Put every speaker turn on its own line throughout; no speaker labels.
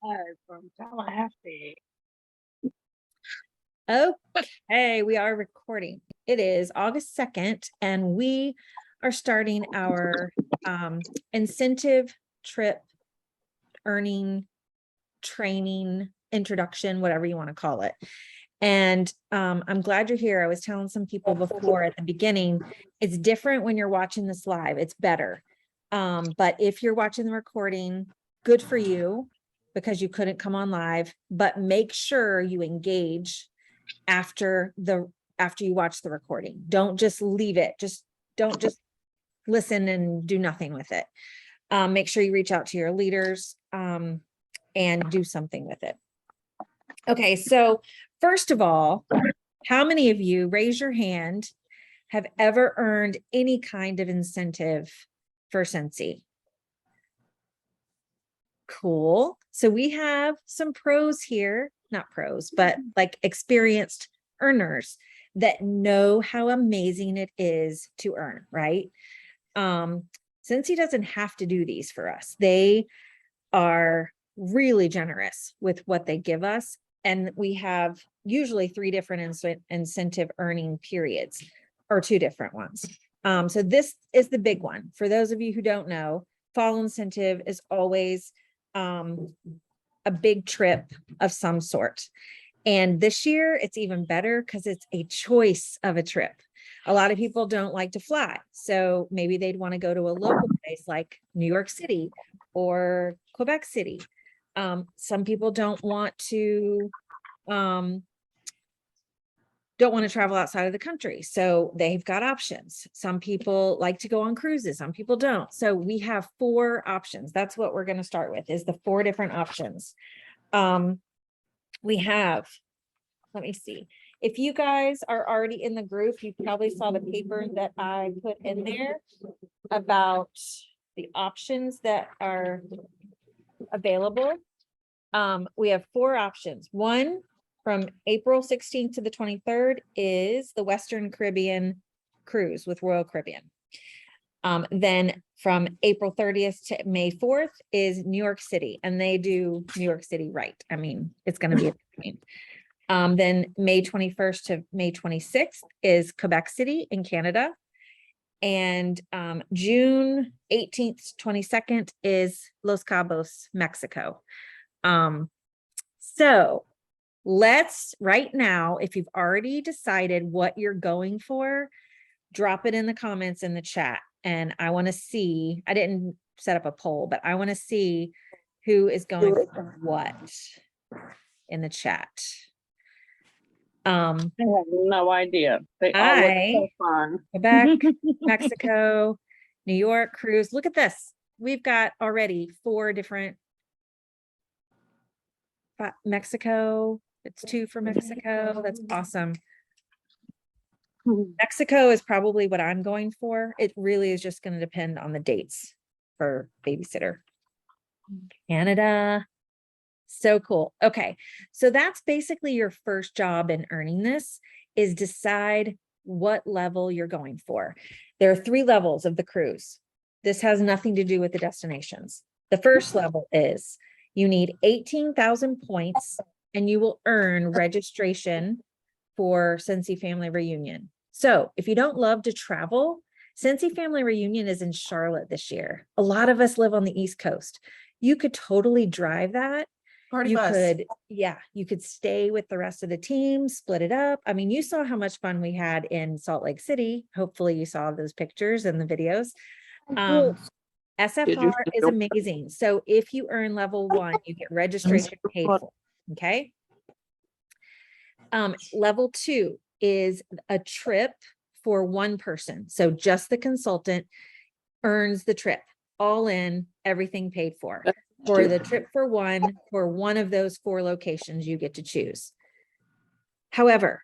Live from Tallahassee.
Okay, we are recording. It is August 2nd, and we are starting our incentive trip earning training introduction, whatever you want to call it. And I'm glad you're here. I was telling some people before at the beginning, it's different when you're watching this live. It's better. But if you're watching the recording, good for you because you couldn't come on live, but make sure you engage after you watch the recording. Don't just leave it. Don't just listen and do nothing with it. Make sure you reach out to your leaders and do something with it. Okay, so first of all, how many of you, raise your hand, have ever earned any kind of incentive for Scentsy? Cool. So we have some pros here, not pros, but like experienced earners that know how amazing it is to earn, right? Scentsy doesn't have to do these for us. They are really generous with what they give us. And we have usually 3 different incentive earning periods or 2 different ones. So this is the big one. For those of you who don't know, fall incentive is always a big trip of some sort. And this year it's even better because it's a choice of a trip. A lot of people don't like to fly. So maybe they'd want to go to a local place like New York City or Quebec City. Some people don't want to travel outside of the country. So they've got options. Some people like to go on cruises. Some people don't. So we have 4 options. That's what we're going to start with, is the 4 different options. We have, let me see. If you guys are already in the group, you probably saw the paper that I put in there about the options that are available. We have 4 options. One, from April 16th to the 23rd, is the Western Caribbean cruise with Royal Caribbean. Then from April 30th to May 4th is New York City, and they do New York City right. I mean, it's going to be amazing. Then May 21st to May 26th is Quebec City in Canada. And June 18th to 22nd is Los Cabos, Mexico. So let's right now, if you've already decided what you're going for, drop it in the comments in the chat. And I want to see, I didn't set up a poll, but I want to see who is going for what in the chat.
I have no idea. They all look so fun.
Quebec, Mexico, New York cruise. Look at this. We've got already 4 different. Mexico, it's 2 for Mexico. That's awesome. Mexico is probably what I'm going for. It really is just going to depend on the dates for babysitter. Canada. So cool. Okay. So that's basically your first job in earning this, is decide what level you're going for. There are 3 levels of the cruise. This has nothing to do with the destinations. The first level is you need 18,000 points and you will earn registration for Scentsy Family Reunion. So if you don't love to travel, Scentsy Family Reunion is in Charlotte this year. A lot of us live on the East Coast. You could totally drive that. You could stay with the rest of the team, split it up. I mean, you saw how much fun we had in Salt Lake City. Hopefully you saw those pictures and the videos. SFR is amazing. So if you earn level 1, you get registration paid for. Okay. Level 2 is a trip for 1 person. So just the consultant earns the trip, all in, everything paid for. For the trip for one of those 4 locations you get to choose. However,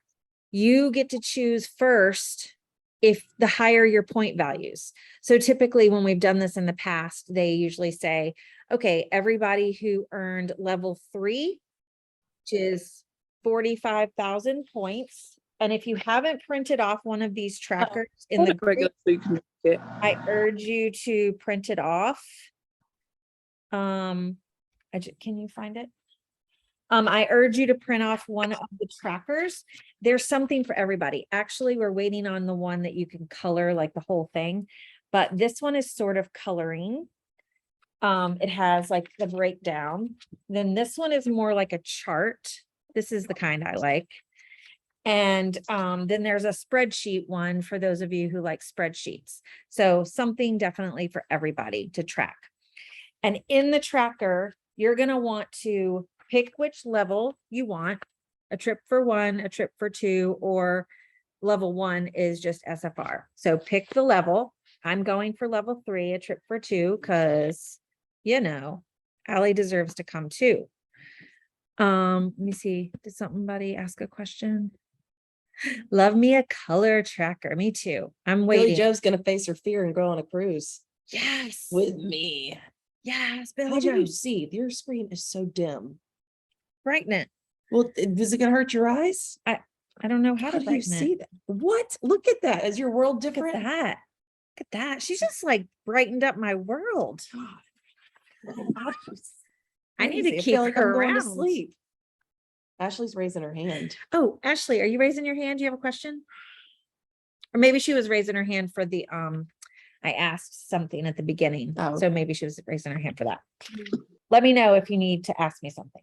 you get to choose first if the higher your point values. So typically when we've done this in the past, they usually say, okay, everybody who earned level 3, which is 45,000 points. And if you haven't printed off one of these trackers in the group, I urge you to print it off. Can you find it? I urge you to print off one of the trackers. There's something for everybody. Actually, we're waiting on the one that you can color like the whole thing, but this one is sort of coloring. It has like the breakdown. Then this one is more like a chart. This is the kind I like. And then there's a spreadsheet one for those of you who like spreadsheets. So something definitely for everybody to track. And in the tracker, you're going to want to pick which level you want, a trip for 1, a trip for 2, or level 1 is just SFR. So pick the level. I'm going for level 3, a trip for 2, because, you know, Allie deserves to come too. Let me see. Did somebody ask a question? Love me a color tracker. Me too. I'm waiting.
Billy Joe's gonna face her fear and go on a cruise
Yes.
with me.
Yes,
How
Billy
do you
Joe.
see? Your screen is so dim.
Brighten it.
Well, is it gonna hurt your eyes?
I don't know how
How
to
do you
brighten
see
it.
that? What? Look at that. Is your world
Look
different?
at that. Look at that. She's just like brightened up my world. I need to
Crazy.
keep
feel like
her
I'm going to
around.
sleep. Ashley's raising her hand.
Oh, Ashley, are you raising your hand? Do you have a question? Or maybe she was raising her hand for the, I asked something at the beginning.
Oh.
So maybe she was raising her hand for that. Let me know if you need to ask me something.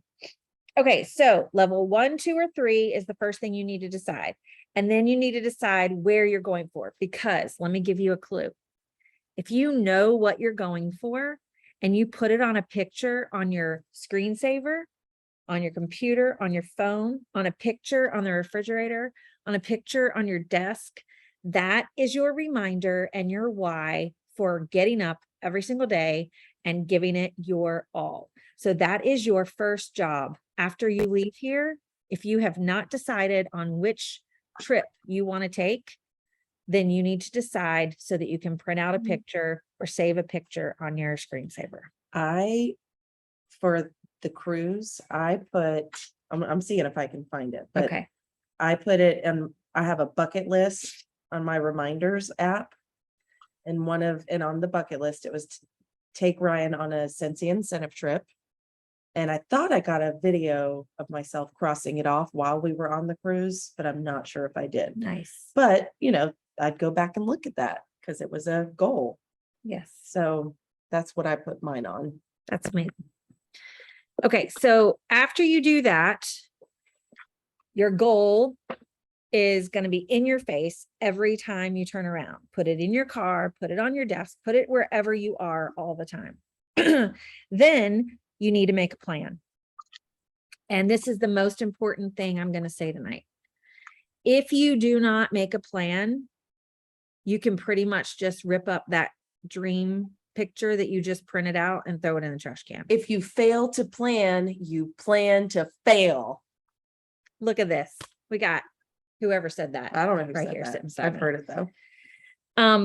Okay, so level 1, 2, or 3 is the first thing you need to decide. And then you need to decide where you're going for, because let me give you a clue. If you know what you're going for and you put it on a picture on your screensaver, on your computer, on your phone, on a picture on the refrigerator, on a picture on your desk, that is your reminder and your why for getting up every single day and giving it your all. So that is your first job after you leave here. If you have not decided on which trip you want to take, then you need to decide so that you can print out a picture or save a picture on your screensaver.
For the cruise, I put, I'm seeing if I can find it, but
Okay.
I put it in, I have a bucket list on my reminders app. And on the bucket list, it was to take Ryan on a Scentsy Incentive Trip. And I thought I got a video of myself crossing it off while we were on the cruise, but I'm not sure if I did.
Nice.
But, I'd go back and look at that because it was a goal.
Yes.
So that's what I put mine on.
That's me. Okay, so after you do that, your goal is going to be in your face every time you turn around. Put it in your car, put it on your desk, put it wherever you are all the time. Then you need to make a plan. And this is the most important thing I'm going to say tonight. If you do not make a plan, you can pretty much just rip up that dream picture that you just printed out and throw it in the trash can.
If you fail to plan, you plan to fail.
Look at this. We got whoever said that.
I don't know who
right
said
here
that.
sitting beside
I've
me.
heard it though.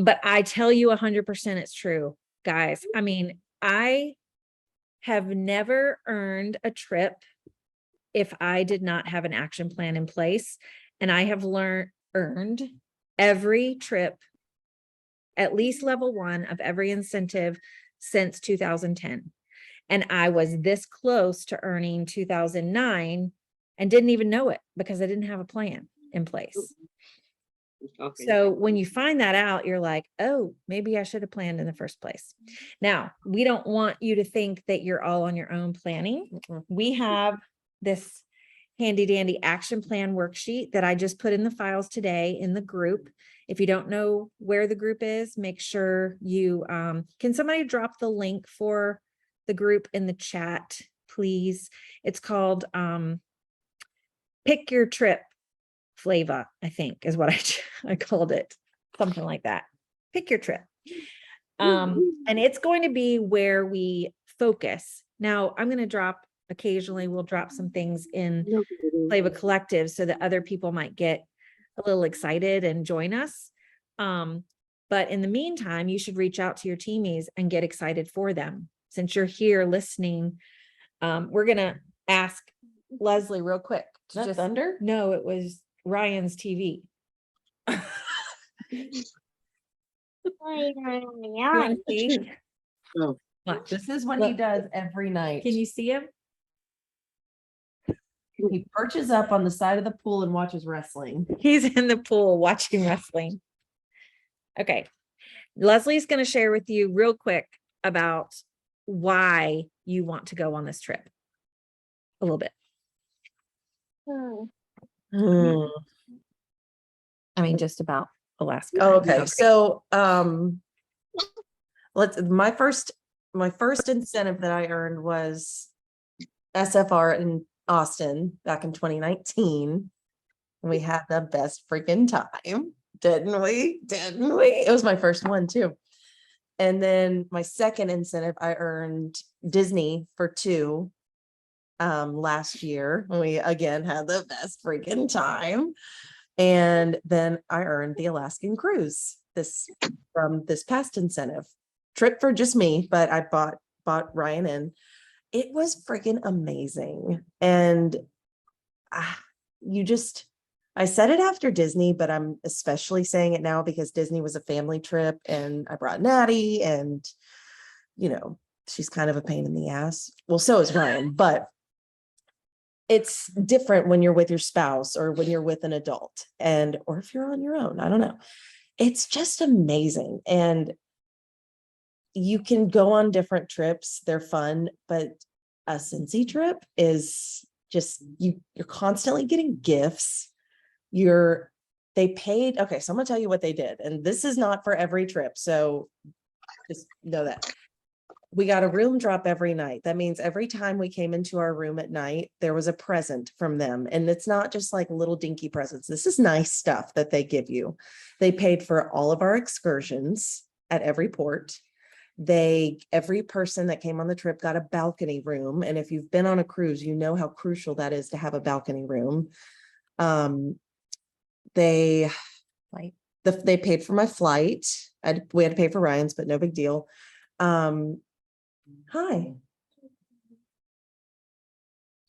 But I tell you 100% it's true, guys. I mean, I have never earned a trip if I did not have an action plan in place. And I have earned every trip, at least level 1 of every incentive since 2010. And I was this close to earning 2009 and didn't even know it because I didn't have a plan in place. So when you find that out, you're like, oh, maybe I should have planned in the first place. Now, we don't want you to think that you're all on your own planning. We have this handy dandy action plan worksheet that I just put in the files today in the group. If you don't know where the group is, make sure you, can somebody drop the link for the group in the chat, please? It's called Pick Your Trip Flava, I think is what I called it, something like that. Pick your trip. And it's going to be where we focus. Now I'm going to occasionally we'll drop some things in Flava Collective so that other people might get a little excited and join us. But in the meantime, you should reach out to your teamies and get excited for them. Since you're here listening, we're going to ask Leslie real quick.
Is that thunder?
No, it was Ryan's TV. You wanna see?
Oh.
Watch.
This is what he
Look.
does every night.
Can you see him?
He perches up on the side of the pool and watches wrestling.
He's in the pool watching wrestling. Okay. Leslie's going to share with you real quick about why you want to go on this trip. A little bit.
Hmm.
I mean, just about Alaska.
Oh, okay. So, my first incentive that I earned was SFR in Austin back in 2019. We had the best freaking time, didn't we? Didn't we? It was my first one too. And then my second incentive, I earned Disney for 2 last year. We again had the best freaking time. And then I earned the Alaskan cruise from this past incentive trip for just me, but I bought Ryan in. It was freaking amazing. And I said it after Disney, but I'm especially saying it now because Disney was a family trip and I brought Natty and, she's kind of a pain in the ass. Well, so is Ryan, but it's different when you're with your spouse or when you're with an adult or if you're on your own, I don't know. It's just amazing. And you can go on different trips. They're fun, but a Scentsy trip is just, you're constantly getting gifts. They paid. Okay. So I'm gonna tell you what they did. And this is not for every trip. So just know that. We got a room drop every night. That means every time we came into our room at night, there was a present from them. And it's not just like little dinky presents. This is nice stuff that they give you. They paid for all of our excursions at every port. Every person that came on the trip got a balcony room. And if you've been on a cruise, you know how crucial that is to have a balcony room. They paid for my flight. We had to pay for Ryan's, but no big deal. Hi.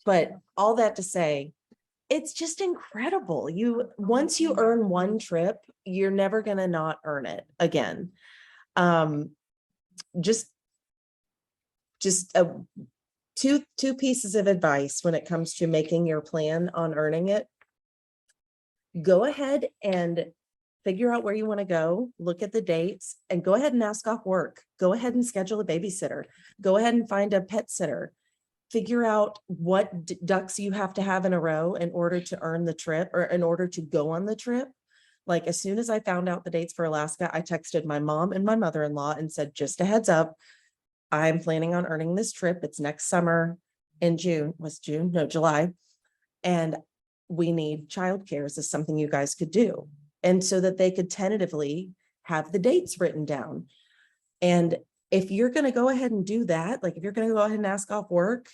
But all that to say, it's just incredible. Once you earn one trip, you're never going to not earn it again. Just two pieces of advice when it comes to making your plan on earning it. Go ahead and figure out where you want to go, look at the dates, and go ahead and ask off work. Go ahead and schedule a babysitter. Go ahead and find a pet sitter. Figure out what ducks you have to have in a row in order to earn the trip or in order to go on the trip. Like as soon as I found out the dates for Alaska, I texted my mom and my mother-in-law and said, just a heads up, I'm planning on earning this trip. It's next summer in June. Was June? No, July. And we need childcare. Is this something you guys could do? And so that they could tentatively have the dates written down. And if you're going to go ahead and do that, like if you're going to go ahead and ask off work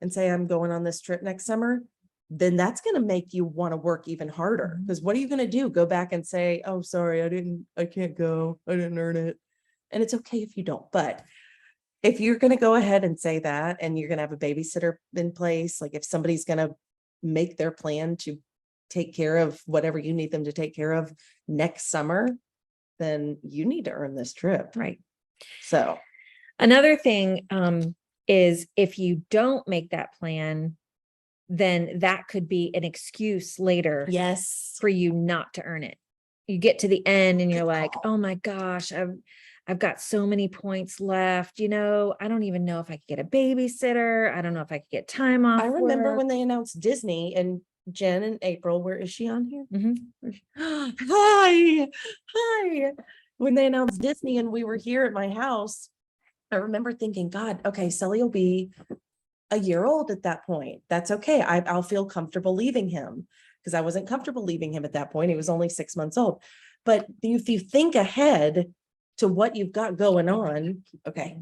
and say, I'm going on this trip next summer, then that's going to make you want to work even harder. Because what are you going to do? Go back and say, oh, sorry, I can't go. I didn't earn it. And it's okay if you don't. But if you're going to go ahead and say that, and you're going to have a babysitter in place, like if somebody's going to make their plan to take care of whatever you need them to take care of next summer, then you need to earn this trip.
Right.
So
another thing is if you don't make that plan, then that could be an excuse later
yes,
for you not to earn it. You get to the end and you're like, oh my gosh, I've got so many points left. I don't even know if I could get a babysitter. I don't know if I could get time off.
I remember when they announced Disney and Jen and April, where is she on here?
Mm-hmm.
Hi. When they announced Disney and we were here at my house, I remember thinking, God, okay, Sully will be a year old at that point. That's okay. I'll feel comfortable leaving him, because I wasn't comfortable leaving him at that point. He was only 6 months old. But if you think ahead to what you've got going on, okay,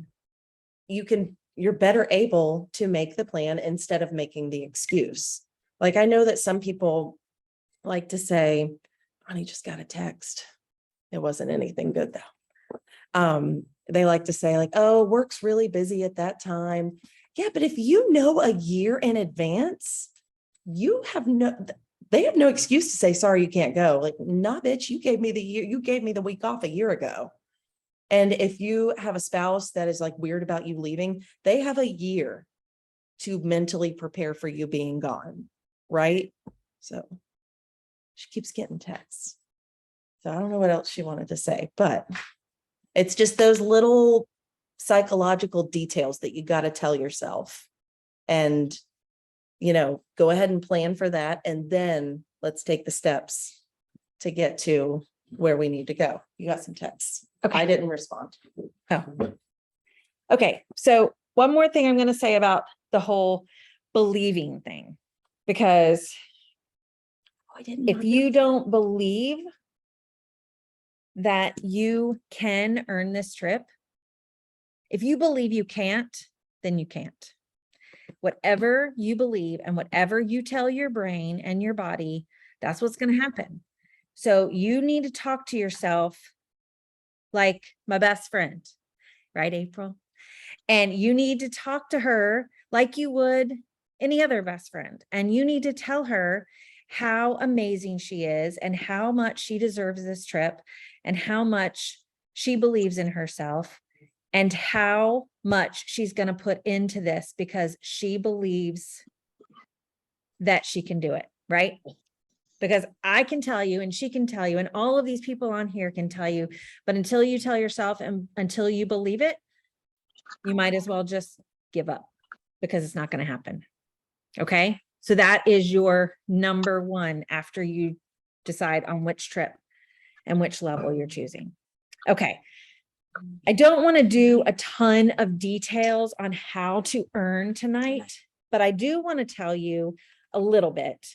you're better able to make the plan instead of making the excuse. Like, I know that some people like to say, honey, just got a text. It wasn't anything good though. They like to say like, oh, work's really busy at that time. Yeah, but if you know a year in advance, they have no excuse to say, sorry, you can't go. Like, nah, bitch, you gave me the week off a year ago. And if you have a spouse that is like weird about you leaving, they have a year to mentally prepare for you being gone, right? So she keeps getting texts. So I don't know what else she wanted to say, but it's just those little psychological details that you got to tell yourself. And, go ahead and plan for that. And then let's take the steps to get to where we need to go. You got some texts.
Okay.
I didn't respond.
Oh. Okay. So one more thing I'm going to say about the whole believing thing, because if you don't believe that you can earn this trip, if you believe you can't, then you can't. Whatever you believe and whatever you tell your brain and your body, that's what's going to happen. So you need to talk to yourself like my best friend, right, April? And you need to talk to her like you would any other best friend. And you need to tell her how amazing she is and how much she deserves this trip and how much she believes in herself and how much she's going to put into this because she believes that she can do it, right? Because I can tell you and she can tell you and all of these people on here can tell you, but until you tell yourself and until you believe it, you might as well just give up because it's not going to happen. Okay. So that is your number one after you decide on which trip and which level you're choosing. Okay. I don't want to do a ton of details on how to earn tonight, but I do want to tell you a little bit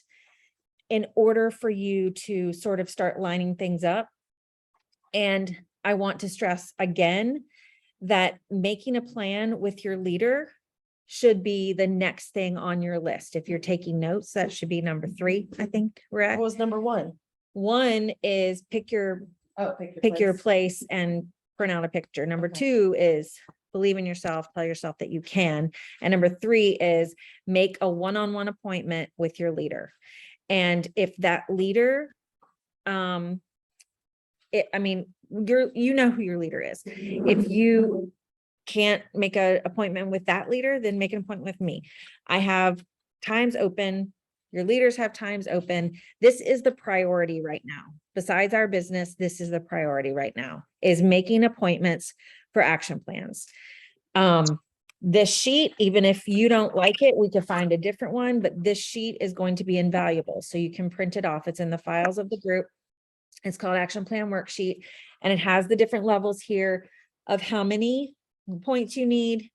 in order for you to sort of start lining things up. And I want to stress again that making a plan with your leader should be the next thing on your list. If you're taking notes, that should be number 3, I think we're at.
What was number 1?
1 is pick your place and print out a picture. Number 2 is believe in yourself, tell yourself that you can. And number 3 is make a one-on-one appointment with your leader. And if that leader, you know who your leader is. If you can't make an appointment with that leader, then make an appointment with me. I have times open. Your leaders have times open. This is the priority right now. Besides our business, this is the priority right now, is making appointments for action plans. This sheet, even if you don't like it, we could find a different one, but this sheet is going to be invaluable. So you can print it off. It's in the files of the group. It's called Action Plan Worksheet, and it has the different levels here of how many points you need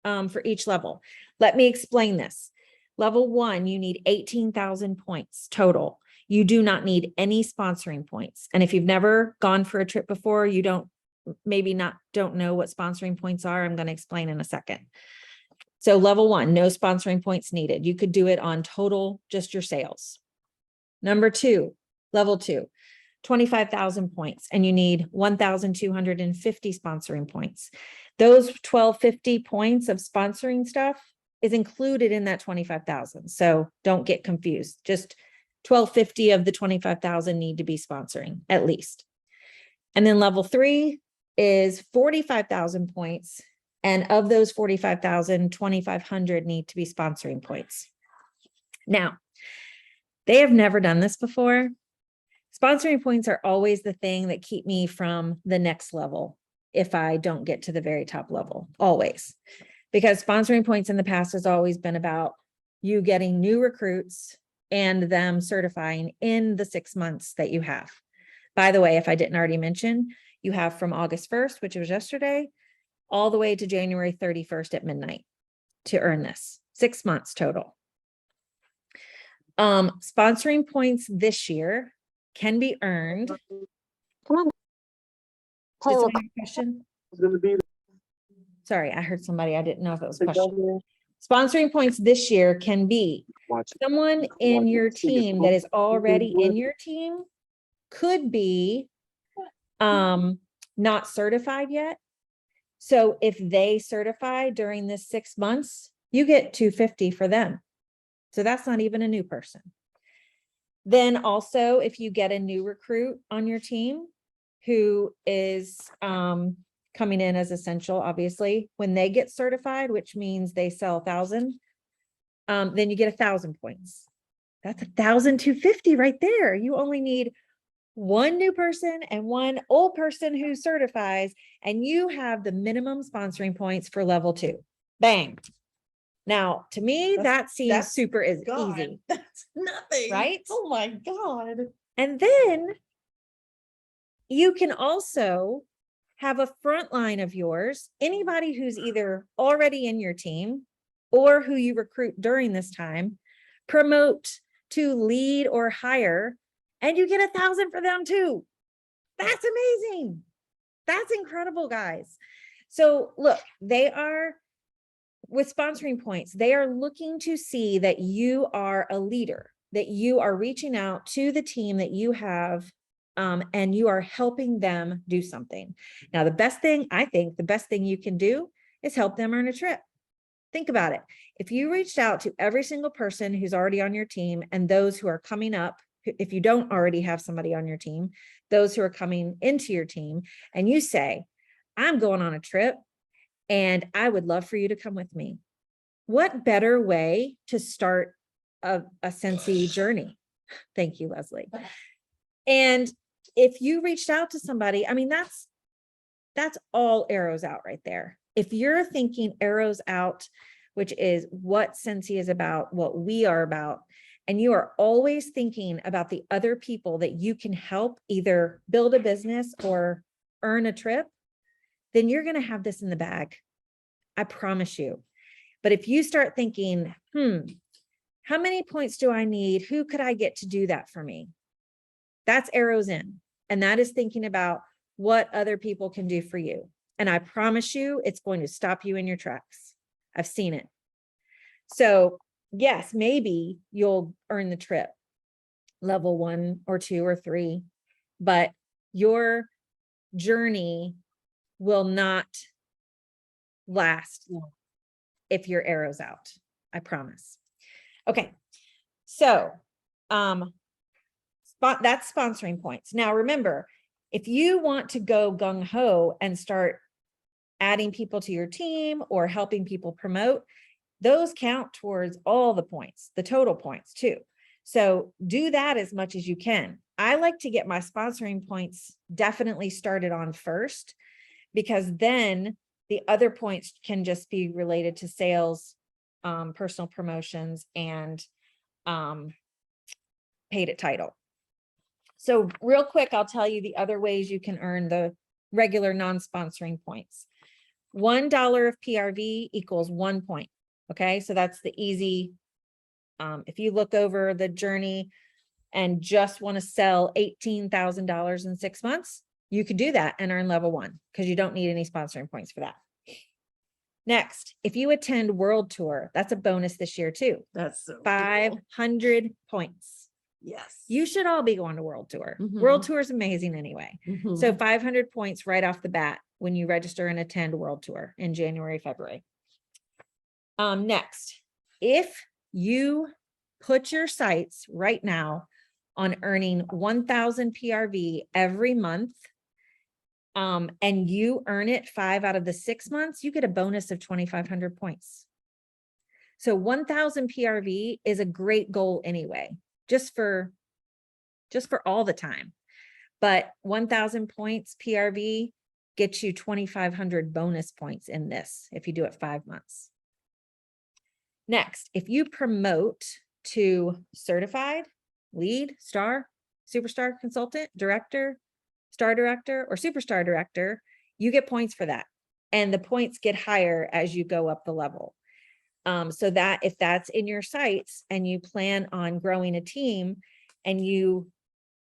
for each level. Let me explain this. Level 1, you need 18,000 points total. You do not need any sponsoring points. And if you've never gone for a trip before, you don't know what sponsoring points are. I'm going to explain in a second. So level 1, no sponsoring points needed. You could do it on total, just your sales. Number 2, level 2, 25,000 points, and you need 1,250 sponsoring points. Those 1,250 points of sponsoring stuff is included in that 25,000. So don't get confused. Just 1,250 of the 25,000 need to be sponsoring at least. And then level 3 is 45,000 points. And of those 45,000, 2,500 need to be sponsoring points. Now, they have never done this before. Sponsoring points are always the thing that keep me from the next level if I don't get to the very top level, always. Because sponsoring points in the past has always been about you getting new recruits and them certifying in the 6 months that you have. By the way, if I didn't already mention, you have from August 1st, which was yesterday, all the way to January 31st at midnight to earn this. 6 months total. Sponsoring points this year can be earned.
Come on.
Did someone have a question? Sorry, I heard somebody. I didn't know if it was a question. Sponsoring points this year can be someone in your team that is already in your team could be not certified yet. So if they certify during this 6 months, you get 250 for them. So that's not even a new person. Then also, if you get a new recruit on your team who is coming in as essential, obviously, when they get certified, which means they sell 1,000, then you get 1,000 points. That's 1,250 right there. You only need one new person and one old person who certifies, and you have the minimum sponsoring points for level 2. Bang. Now, to me, that seems
that's
super easy,
That's nothing.
right?
Oh my God.
And then you can also have a front line of yours, anybody who's either already in your team or who you recruit during this time, promote to lead or hire, and you get 1,000 for them too. That's amazing. That's incredible, guys. So look, they are, with sponsoring points, they are looking to see that you are a leader, that you are reaching out to the team that you have, and you are helping them do something. Now, I think the best thing you can do is help them earn a trip. Think about it. If you reached out to every single person who's already on your team and those who are coming up, if you don't already have somebody on your team, those who are coming into your team, and you say, I'm going on a trip and I would love for you to come with me. What better way to start a Scentsy journey? Thank you, Leslie. And if you reached out to somebody, I mean, that's all arrows out right there. If you're thinking arrows out, which is what Scentsy is about, what we are about, and you are always thinking about the other people that you can help either build a business or earn a trip, then you're going to have this in the bag. I promise you. But if you start thinking, how many points do I need? Who could I get to do that for me? That's arrows in. And that is thinking about what other people can do for you. And I promise you, it's going to stop you in your tracks. I've seen it. So yes, maybe you'll earn the trip, level 1 or 2 or 3, but your journey will not last if your arrow's out. I promise. Okay. So, that's sponsoring points. Now, remember, if you want to go gung-ho and start adding people to your team or helping people promote, those count towards all the points, the total points too. So do that as much as you can. I like to get my sponsoring points definitely started on first, because then the other points can just be related to sales, personal promotions, and paid at title. So real quick, I'll tell you the other ways you can earn the regular non-sponsoring points. $1 of PRV equals 1 point. Okay, so that's the easy. If you look over the journey and just want to sell $18,000 in 6 months, you could do that and earn level 1 because you don't need any sponsoring points for that. Next, if you attend World Tour, that's a bonus this year too.
That's so
500
cool.
points.
Yes.
You should all be going to World Tour.
Mhm.
World Tour is amazing anyway.
Mhm.
So 500 points right off the bat when you register and attend World Tour in January, February. Next, if you put your sights right now on earning 1,000 PRV every month, and you earn it 5 out of the 6 months, you get a bonus of 2,500 points. So 1,000 PRV is a great goal anyway, just for all the time. But 1,000 points PRV gets you 2,500 bonus points in this if you do it 5 months. Next, if you promote to certified, lead, star, superstar consultant, director, star director, or superstar director, you get points for that. And the points get higher as you go up the level. So that if that's in your sights and you plan on growing a team and you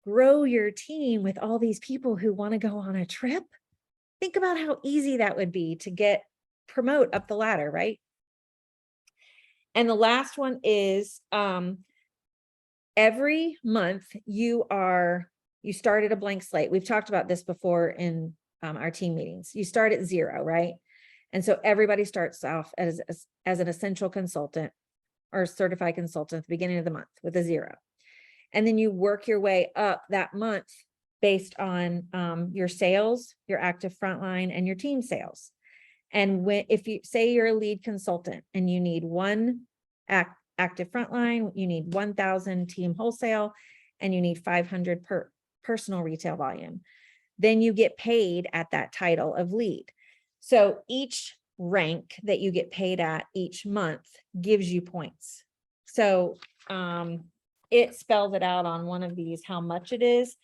grow your team with all these people who want to go on a trip, think about how easy that would be to promote up the ladder, right? And the last one is every month you start at a blank slate. We've talked about this before in our team meetings. You start at 0, right? And so everybody starts off as an essential consultant or certified consultant at the beginning of the month with a 0. And then you work your way up that month based on your sales, your active frontline, and your team sales. And if you say you're a lead consultant and you need one active frontline, you need 1,000 team wholesale, and you need 500 per personal retail volume, then you get paid at that title of lead. So each rank that you get paid at each month gives you points. So it spells it out on one of these, how much it is,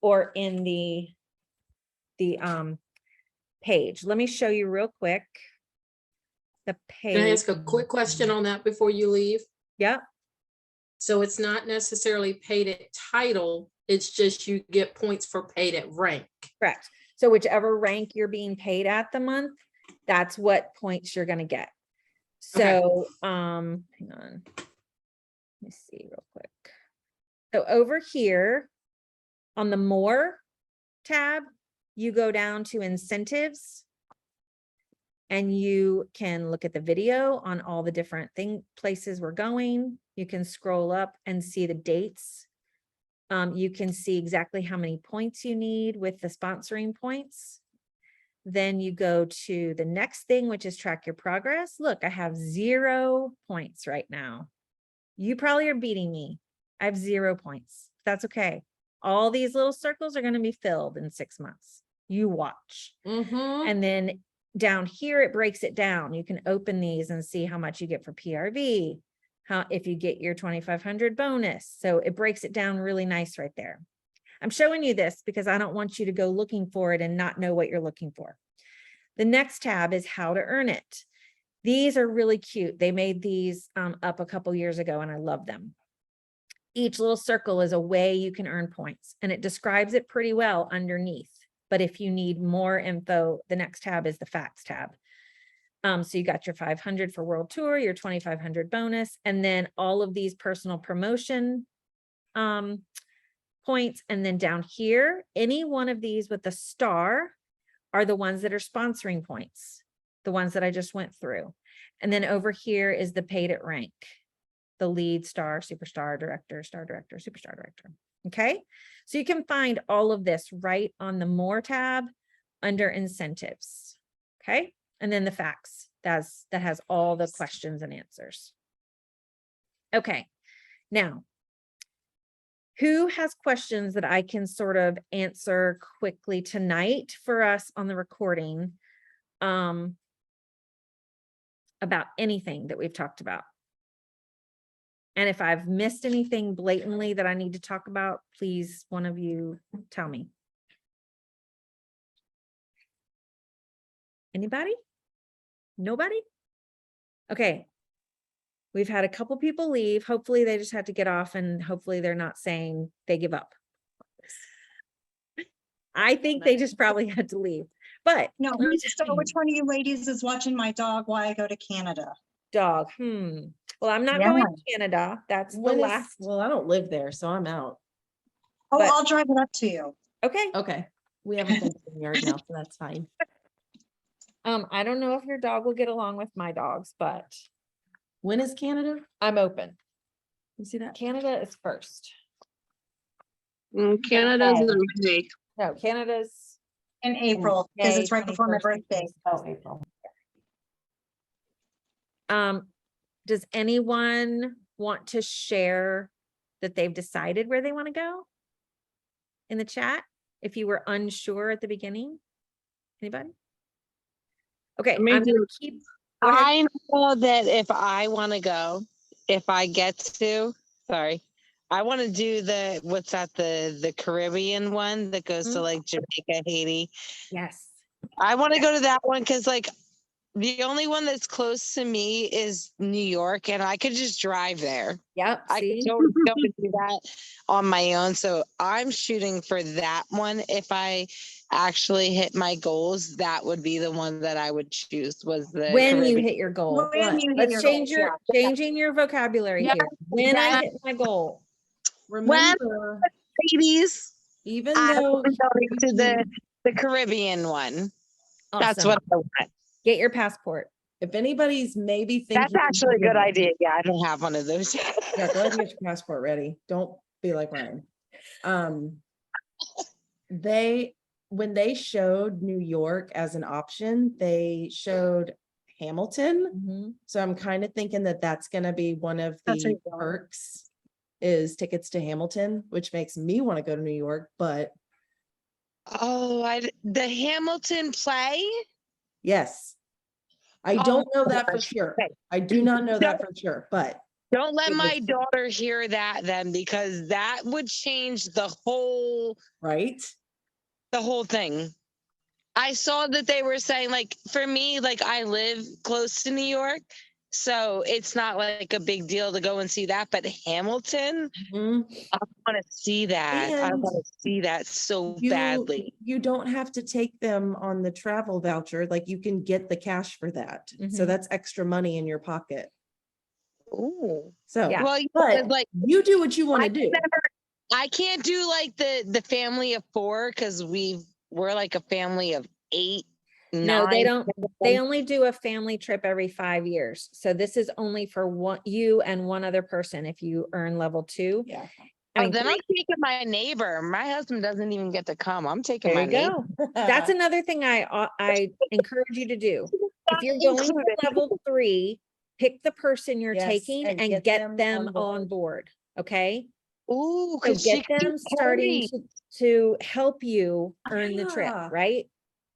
or in the page. Let me show you real quick. The page.
Can I ask a quick question on that before you leave?
Yeah.
So it's not necessarily paid at title, it's just you get points for paid at rank.
Correct. So whichever rank you're being paid at the month, that's what points you're going to get. So, hang on. Let me see real quick. So over here on the more tab, you go down to incentives and you can look at the video on all the different places we're going. You can scroll up and see the dates. You can see exactly how many points you need with the sponsoring points. Then you go to the next thing, which is track your progress. Look, I have 0 points right now. You probably are beating me. I have 0 points. That's okay. All these little circles are going to be filled in 6 months. You watch. And then down here, it breaks it down. You can open these and see how much you get for PRV, how if you get your 2,500 bonus. So it breaks it down really nice right there. I'm showing you this because I don't want you to go looking for it and not know what you're looking for. The next tab is how to earn it. These are really cute. They made these up a couple years ago and I love them. Each little circle is a way you can earn points and it describes it pretty well underneath. But if you need more info, the next tab is the facts tab. So you got your 500 for world tour, your 2,500 bonus, and then all of these personal promotion points. And then down here, any one of these with the star are the ones that are sponsoring points, the ones that I just went through. And then over here is the paid at rank, the lead, star, superstar, director, superstar director. Okay, so you can find all of this right on the more tab under incentives. Okay, and then the facts, that has all the questions and answers. Okay, now who has questions that I can sort of answer quickly tonight for us on the recording about anything that we've talked about? And if I've missed anything blatantly that I need to talk about, please, one of you tell me. Anybody? Nobody? Okay. We've had a couple people leave. Hopefully they just had to get off and hopefully they're not saying they give up. I think they just probably had to leave. But
No, so which one of you ladies is watching my dog while I go to Canada?
dog. Well, I'm not
Yeah.
going to Canada. That's the last.
Well, I don't live there, so I'm out.
Oh,
But-
I'll drive it up to you.
Okay.
Okay. We have a fenced yard now, so that's fine.
I don't know if your dog will get along with my dogs, but
When is Canada?
I'm open.
You see that?
Canada is first.
Canada's in May.
No, Canada's
In April, because
May
it's right before my
21st and
birthday.
22nd. Oh, April. Does anyone want to share that they've decided where they want to go in the chat? If you were unsure at the beginning, anybody? Okay, I'm
Maybe-
gonna keep. Go ahead.
I know that if I want to go, if I get to, sorry, I want to do the Caribbean one that goes to like Jamaica, Haiti.
Yes.
I want to go to that one because like the only one that's close to me is New York and I could just drive there.
Yep.
I
See?
could totally go and do that on my own. So I'm shooting for that one. If I actually hit my goals, that would be the one that I would choose was the
When you
Caribbean.
hit your goal.
When you hit
Let's
your
change
goals,
your changing your vocabulary
Yeah,
here. When I hit my goal.
Remember,
Ladies,
even
I
though
want to go to the Caribbean one. That's
Awesome.
what I want.
Get your passport.
if anybody's maybe thinking.
That's actually a good idea. Yeah, I don't have one of those.
Yeah, go ahead and get your passport ready. Don't be like Ryan. when they showed New York as an option, they showed Hamilton.
Mhm.
So I'm kind of thinking that that's going to be one of
That's
the
right.
perks is tickets to Hamilton, which makes me want to go to New York, but
Oh, the Hamilton play?
yes, I
Oh
don't know
my
that for
gosh.
sure.
Okay.
I do not know that for sure, but
Don't let
it
my
was-
daughter hear that then, because that would change the whole
right?
thing. I saw that they were saying, like, for me, like, I live close to New York, so it's not like a big deal to go and see that. But Hamilton,
Mhm.
I want to see that. I
And
want to see that so
You
badly.
you don't have to take them on the travel voucher, like you can get the cash for that. So
Mhm.
that's extra money in your pocket.
Ooh.
So,
Yeah.
Well,
but
like,
you do what you want
I
to do.
I can't do like the family of 4 because we're like a family of 8,
No,
9.
they only do a family trip every 5 years. So this is only for you and one other person if you earn level 2.
Yeah.
I
Oh,
mean,
then I'm taking my neighbor. My husband doesn't even get to come. I'm taking
there
my
you
neighbor.
go. That's another thing I encourage you to do. If you're going to
Included.
level 3, pick the person you're
Yes,
taking
and
and
get
get
them
them
on
on board. Okay.
Ooh,
So
because she
get
can
them starting to help you earn the trip,
Ah.
right?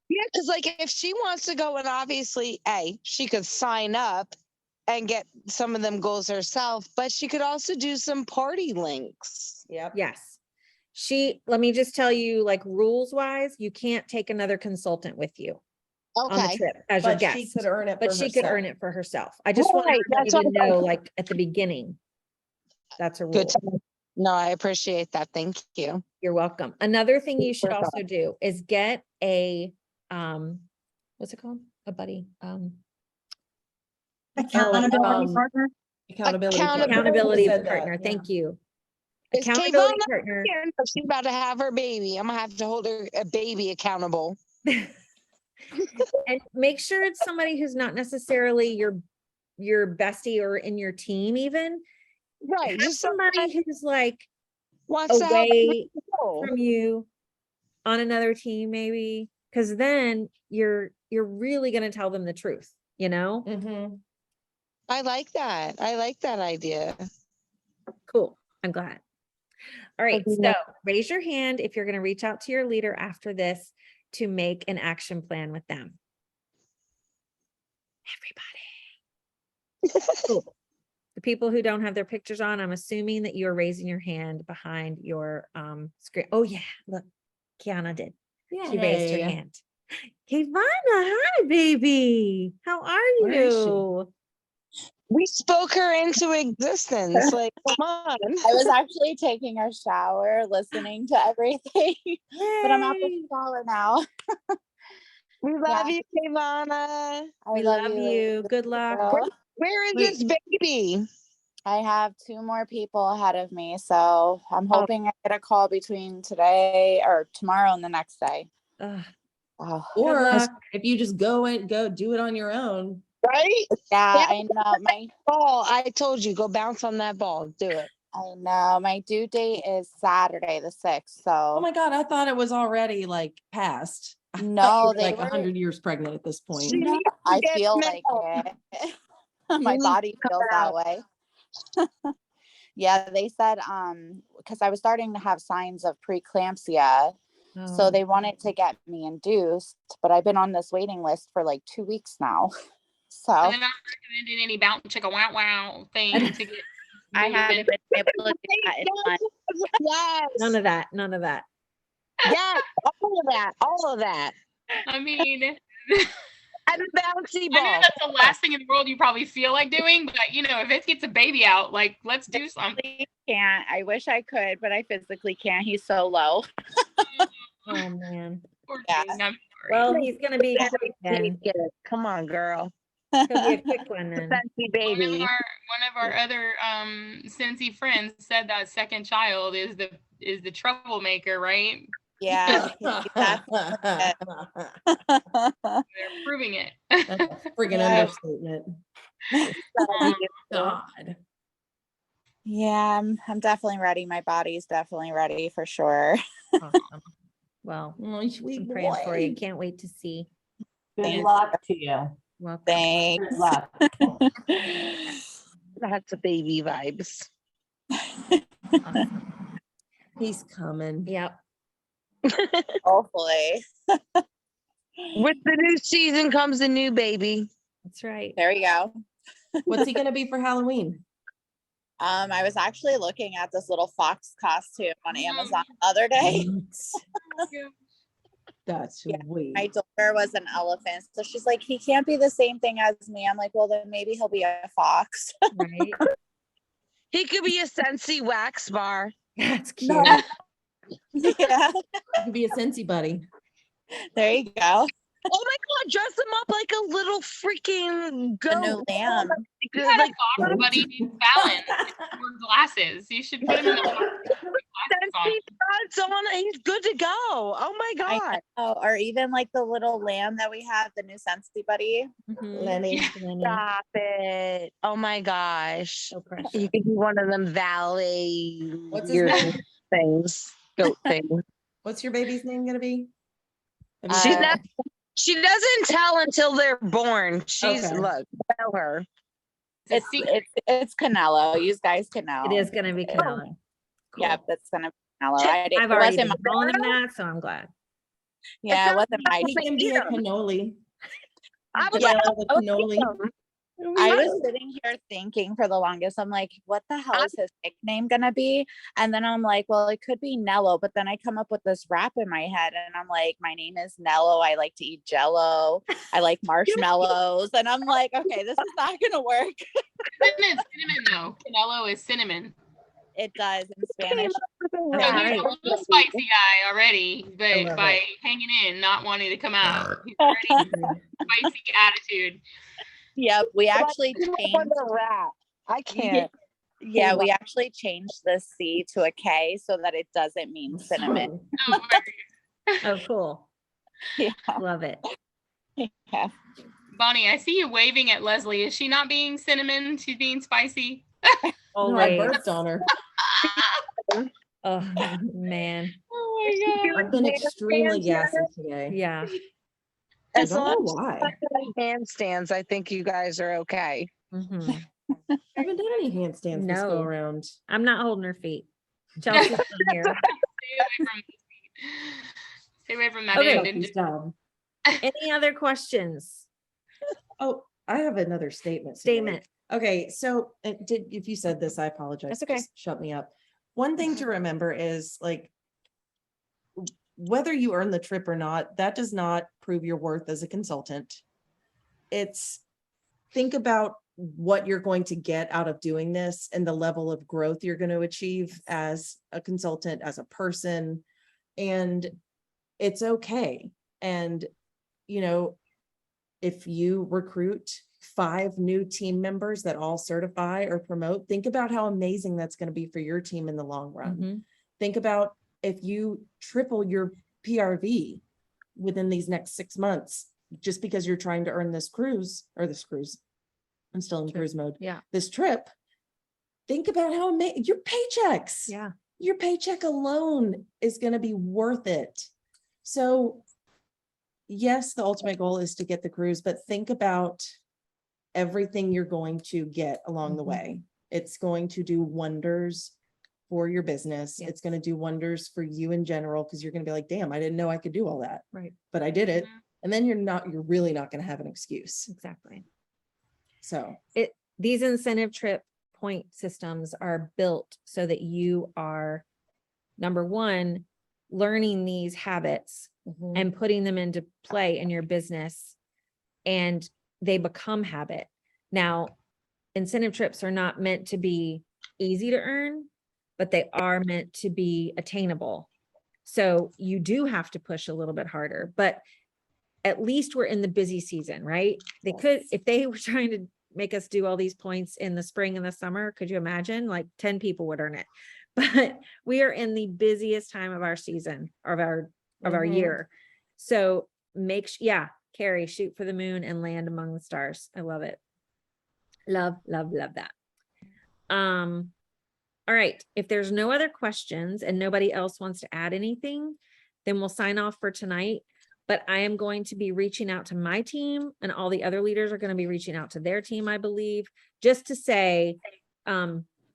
Yeah, because like if she wants to go, and obviously, she could sign up and get some of them goals herself, but she could also do some party links.
Yep.
Yes. Let me just tell you, like, rules wise, you can't take another consultant with you on the
Okay.
trip as your
But
guest.
she could earn it.
But
for
she could earn
herself.
it for herself. I just want
Right, that's
everybody to
what I
know,
thought.
like, at the beginning, that's a
Good.
rule.
No, I appreciate that. Thank you.
You're welcome. Another thing you should
Super
also do is get a, what's it called? A buddy,
Accountability partner.
Accountability.
accountability
Said that,
partner.
yeah.
Thank you.
Is
Accountability
Kayvon
partner.
here? She's about to have her baby. I'm gonna have to hold her a baby accountable.
And make sure it's somebody who's not necessarily your bestie or in your team even.
Right.
Have
Just
somebody who's like
wants to help
away
people.
from you on another team maybe, because then you're really going to tell them the truth, you know?
Mhm.
I like that. I like that idea.
Cool. I'm glad. All right.
Okay,
So raise your hand if you're going to reach out to your leader after this to make an action plan with them. Everybody. Cool. The people who don't have their pictures on, I'm assuming that you're raising your hand behind your screen. Oh yeah, look, Kiana did. She raised her
Yay.
hand. Kivana, hi baby. How are
Where is she?
you?
We spoke her into existence. Like, come on.
I was actually taking a shower, listening to everything, but I'm out the
Yay.
shower now.
We love
Yeah.
you, Kayvana.
I
We love you. Good luck.
girl.
Where is
Wait.
this baby?
I have 2 more people ahead of me, so I'm
Oh.
hoping I get a call between today or tomorrow and the next day.
Ugh,
Oh,
Or
luck.
if you just go do it on your own.
Right?
yeah,
Yeah.
I know
Ball. I told you, go bounce on that ball. Do it.
I know. My due date is Saturday the 6th.
Oh
So
my God, I thought it was already like past. I thought you
no,
were
they
like
were
100 years pregnant at this point.
She
no,
needs to
I
get
feel
milk.
like it. My
needs
body
to come
feels that
out.
way. Yeah, they said because I was starting to have signs of preeclampsia. So
Oh,
they wanted to get me induced, but I've been on this waiting list for like 2 weeks now. So
And they're not recommending any bounce chicka wow wow thing to get.
I haven't been able to do that in months.
Yes.
none of that. None of that.
Yes. All of that. All of that.
I mean,
And a bouncy
I know
ball.
that's the last thing in the world you probably feel like doing, but if it gets a baby out, like, let's do something.
I can't. I wish I could, but I physically can't. He's so low.
Oh man.
Poor
Yeah.
thing, I'm sorry.
Well, he's gonna be quick then.
Come on, girl.
He'll be a quick one then.
Fancy
one of
baby.
our other Scentsy friends said that second child is the troublemaker, right?
Yeah. That's
They're proving it.
Friggin'
Yeah.
understatement.
Um,
God.
Yeah, I'm definitely ready. My body's definitely ready for sure.
Awesome.
Well,
Oh, sweet
I'm praying for you.
boy.
Can't wait to see.
Good
Thank
luck to you.
Welcome.
Thanks.
Good luck.
That's a baby vibes.
Awesome.
He's coming.
Yep.
Hopefully.
With the new season comes a new baby.
That's right.
There we go.
What's he gonna be for Halloween?
I was actually looking at this little fox costume on Amazon the other day.
That's
Yeah,
sweet.
My daughter was an elephant, so she's like, he can't be the same thing as me. I'm like, well, then maybe he'll be a fox.
Right.
He could be a Scentsy wax bar.
That's cute.
No. Yeah,
He could be a Scentsy buddy.
there you go.
Oh my God, dress him up like a little freaking
A new
goat.
lamb.
You had
Like
a fox buddy named Fallon wore glasses. You should put him in the box with glasses on.
Scentsy on, he's good to go. Oh my
I
God.
know, or even like the little lamb that we have, the new Scentsy buddy.
Mhm.
Lenny.
Lenny.
Stop it. Oh my gosh.
So precious.
You could be one of them valet
What's his name?
things, goat things.
What's your baby's name gonna be? Have you
She's
said-
not, she doesn't tell until they're born. She's
Okay.
look, tell her.
It's a secret.
It's Canelo. You guys can know.
It is gonna be Canelo. Cool.
Yep, it's gonna be Canelo.
Check.
It
I've already
wasn't
been calling him
my,
that, so I'm glad.
yeah, it wasn't my.
He can be a cannoli.
I was
Yeah,
like,
The cannoli.
I was sitting here thinking for the longest, I'm like, what the hell is his nickname gonna be? And then I'm like, well, it could be Nello, but then I come up with this rap in my head and I'm like, my name is Nello. I like to eat Jello. I like marshmallows. And I'm like, okay, this is not gonna work.
Cinnamon though. Canelo is cinnamon.
It does in Spanish.
So
That's
he's
right.
a little spicy guy already,
I
but
love
by
it.
hanging in, not wanting to come out, he's already spicy attitude.
Yep, we actually changed.
rat. I can't.
Yeah, we actually changed the C to a K so that it doesn't mean cinnamon.
Oh, very
Oh, cool.
Yeah.
Love it.
Yeah.
Bonnie, I see you waving at Leslie. Is she not being cinnamon? She's being spicy.
No, I
Always.
burped on her.
Oh man.
Oh my
I've been extremely gassy today.
Yeah.
I
As
don't know
long
why.
as handstands, I think you guys are okay.
Mhm.
I haven't done any handstands this go
No.
around.
I'm not holding her feet. Chelsea's from here.
Stay away from that
Okay.
end.
Chelsea's job.
Any other questions?
Oh, I have another statement. to
Statement.
make. Okay, so if you said this, I apologize.
That's okay.
Just shut me up. One thing to remember is like whether you earn the trip or not, that does not prove your worth as a consultant. It's think about what you're going to get out of doing this and the level of growth you're going to achieve as a consultant, as a person, and it's okay. And you know, if you recruit 5 new team members that all certify or promote, think about how amazing that's going to be for your team in the long run.
Mhm.
Think about if you triple your PRV within these next 6 months, just because you're trying to earn this cruise. I'm still in cruise mode.
Yeah.
This trip. Think about how amazing your paychecks.
Yeah.
Your paycheck alone is going to be worth it. So yes, the ultimate goal is to get the cruise, but think about everything you're going to get along the
Mhm.
way. It's going to do wonders for your business.
Yeah.
It's going to do wonders for you in general, because you're going to be like, damn, I didn't know I could do all that,
Right.
but I did it.
Mhm.
And then you're really not going to have an excuse.
Exactly.
So
These incentive trip point systems are built so that you are, number one, learning these habits and putting them into play in your business, and they become habit. Now, incentive trips are not meant to be easy to earn, but they are meant to be attainable. So you do have to push a little bit harder, but at least we're in the busy season, right? They could, if they were trying to make us do all these points in the spring and the summer, could you imagine? Like 10 people would earn it. But we are in the busiest time of our season, of our
Mhm.
year. So Carrie, shoot for the moon and land among the stars. I love it. Love that. All right. If there's no other questions and nobody else wants to add anything, then we'll sign off for tonight. But I am going to be reaching out to my team, and all the other leaders are going to be reaching out to their team, I believe, just to say,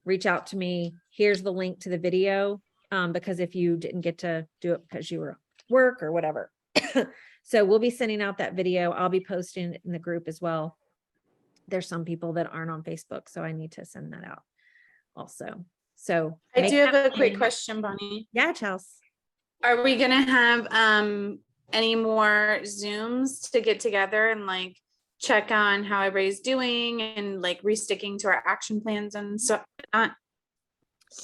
reach out to me. Here's the link to the video. Because if you didn't get to do it because you were at work or whatever. So we'll be sending out that video. I'll be posting it in the group as well. There's some people that aren't on Facebook, so I need to send that out also. So
I
make
do have
that
a quick
plan.
question, Bonnie.
Yeah, Chelsea.
Are we gonna have any more Zooms to get together and like check on how everybody's doing and like resticking to our action plans and stuff?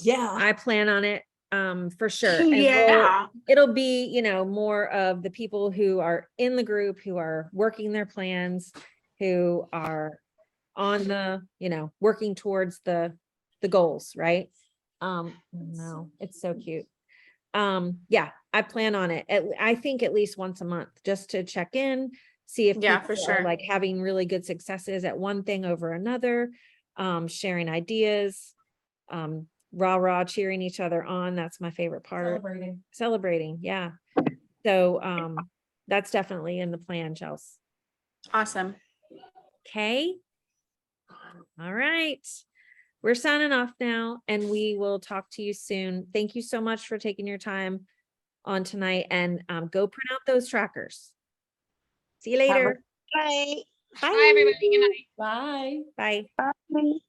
Yeah.
I plan on it for sure. And
Yeah.
it'll be, you know, more of the people who are in the group, who are working their plans, who are on the, you know, working towards the goals, right? No, it's so cute. Yeah, I plan on it. I think at least once a month, just to check in, see if
Yeah,
people
for
are
sure.
like having really good successes at one thing over another, sharing ideas, rah cheering each other on. That's my favorite part. Celebrating, yeah. So that's definitely in the plan, Chelsea.
Awesome.
Okay. All right. We're signing off now, and we will talk to you soon. Thank you so much for taking your time on tonight, and go print out those trackers. See you later.
Bye.
Bye.
Bye, everybody. Good night.
Bye.
Bye.
Bye.